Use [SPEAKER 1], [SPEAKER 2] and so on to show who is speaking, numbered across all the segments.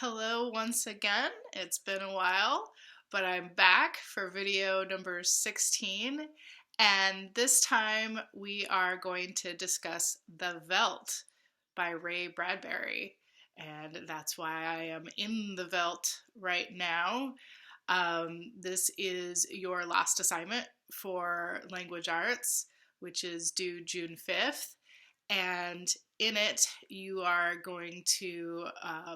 [SPEAKER 1] Hello once again. It's been a while, but I'm back for video number 16. And this time we are going to discuss The Veldt by Ray Bradbury. And that's why I am in the Veldt right now. This is your last assignment for language arts, which is due June 5th. And in it, you are going to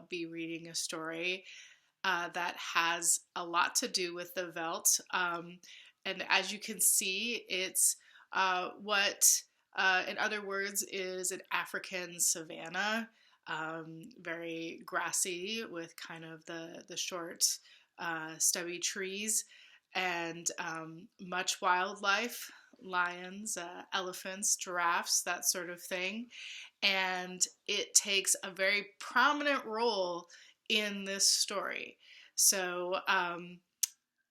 [SPEAKER 1] be reading a story that has a lot to do with the Veldt. And as you can see, it's what, in other words, is an African savanna, very grassy with kind of the short, stubby trees, and much wildlife, lions, elephants, giraffes, that sort of thing. And it takes a very prominent role in this story. So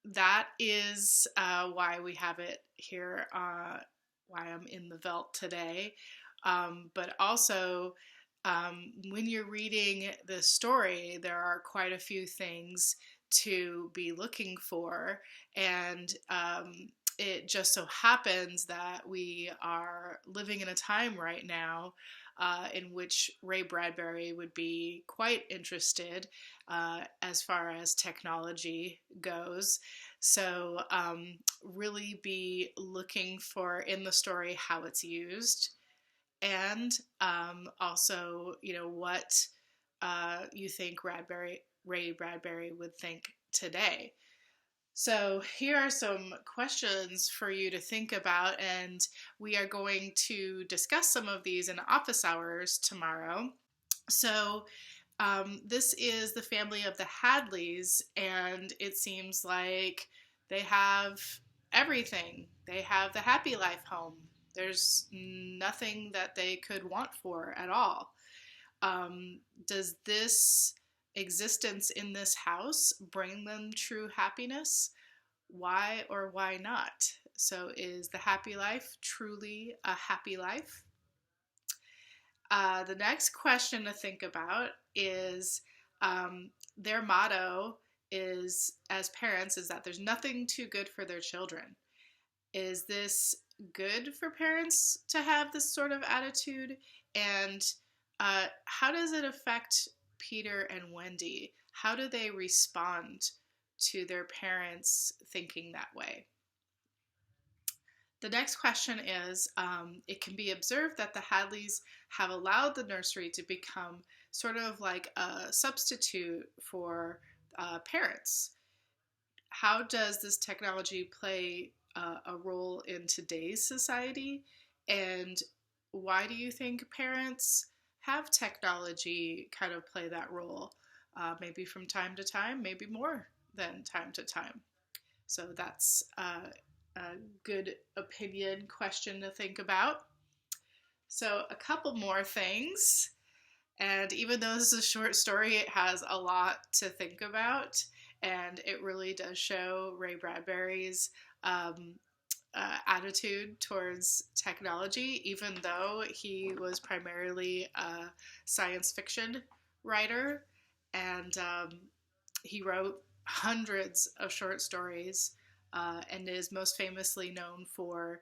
[SPEAKER 1] that is why we have it here, why I'm in the Veldt today. But also, when you're reading the story, there are quite a few things to be looking for, and it just so happens that we are living in a time right now in which Ray Bradbury would be quite interested as far as technology goes. So really be looking for in the story how it's used, and also, what you think Ray Bradbury would think today. So here are some questions for you to think about, and we are going to discuss some of these in office hours tomorrow. So this is the family of the Hadleys, and it seems like they have everything. They have the happy life home. There's nothing that they could want for at all. Does this existence in this house bring them true happiness? Why or why not? So, is the happy life truly a happy life? The next question to think about is their motto is, as parents, is that there's nothing too good for their children. Is this good for parents to have this sort of attitude? And how does it affect Peter and Wendy? How do they respond to their parents thinking that way? The next question is, it can be observed that the Hadleys have allowed the nursery to become sort of like a substitute for parents. How does this technology play a role in today's society? And why do you think parents have technology kind of play that role? Maybe from time to time, maybe more than time to time. So that's a good opinion question to think about. So a couple more things. And even though this is a short story, it has a lot to think about. And it really does show Ray Bradbury's attitude towards technology, even though he was primarily a science fiction writer. And he wrote hundreds of short stories and is most famously known for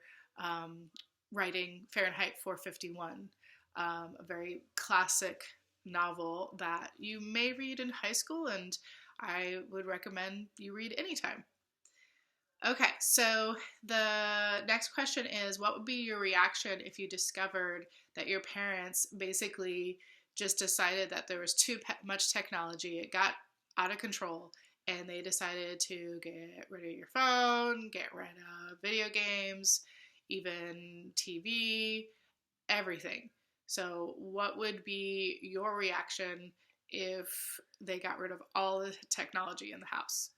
[SPEAKER 1] writing Fahrenheit 451, a very classic novel that you may read in high school, and I would recommend you read anytime. Okay, so the next question is, what would be your reaction if you discovered that your parents basically just decided that there was too much technology, it got out of control, and they decided to get rid of your phone, get rid of video games, even TV, everything. So what would be your reaction if they got rid of all the technology in the house?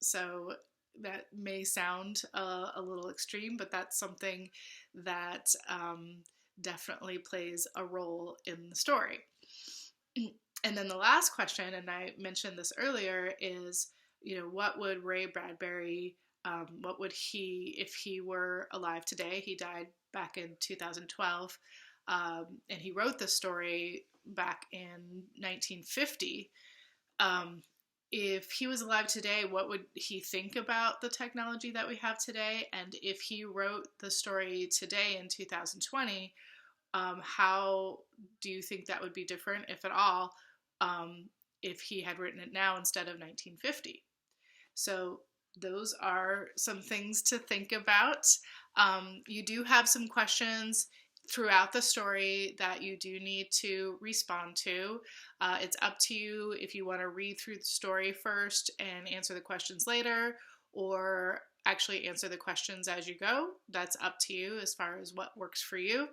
[SPEAKER 1] So that may sound a little extreme, but that's something that definitely plays a role in the story. And then the last question, and I mentioned this earlier, is, what would Ray Bradbury, what would he, if he were alive today? He died back in 2012, and he wrote the story back in 1950. If he was alive today, what would he think about the technology that we have today? And if he wrote the story today in 2020, how do you think that would be different, if at all, if he had written it now instead of 1950? So those are some things to think about. You do have some questions throughout the story that you do need to respond to. It's up to you if you want to read through the story first and answer the questions later, or actually answer the questions as you go. That's up to you as far as what works for you.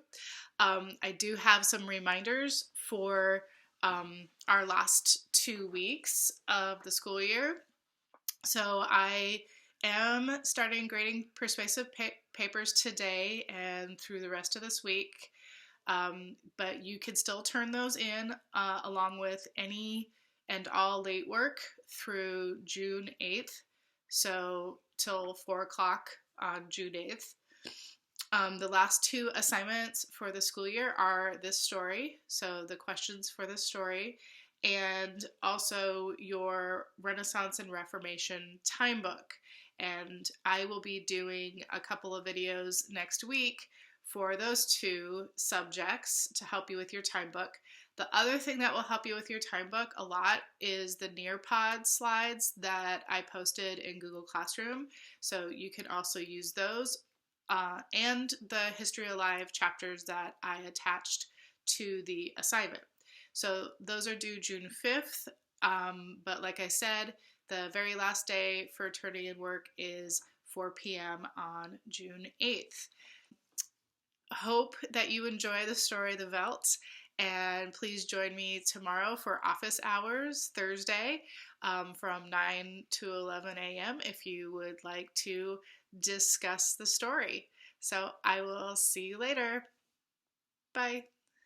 [SPEAKER 1] I do have some reminders for our last 2 weeks of the school year. So I am starting grading persuasive papers today and through the rest of this week. But you can still turn those in along with any and all late work through June 8th. So till 4 o'clock on June 8th. The last 2 assignments for the school year are this story, so the questions for this story, and also your Renaissance and Reformation time book. And I will be doing a couple of videos next week for those 2 subjects to help you with your time book. The other thing that will help you with your time book a lot is the Nearpod slides that I posted in Google Classroom. So you can also use those. And the History Alive chapters that I attached to the assignment. So those are due June 5th, but like I said, the very last day for turning in work is 4 p.m. on June 8th. Hope that you enjoy the story, The Veldt, and please join me tomorrow for office hours, Thursday, from 9 to 11 a.m. if you would like to discuss the story. So I will see you later. Bye.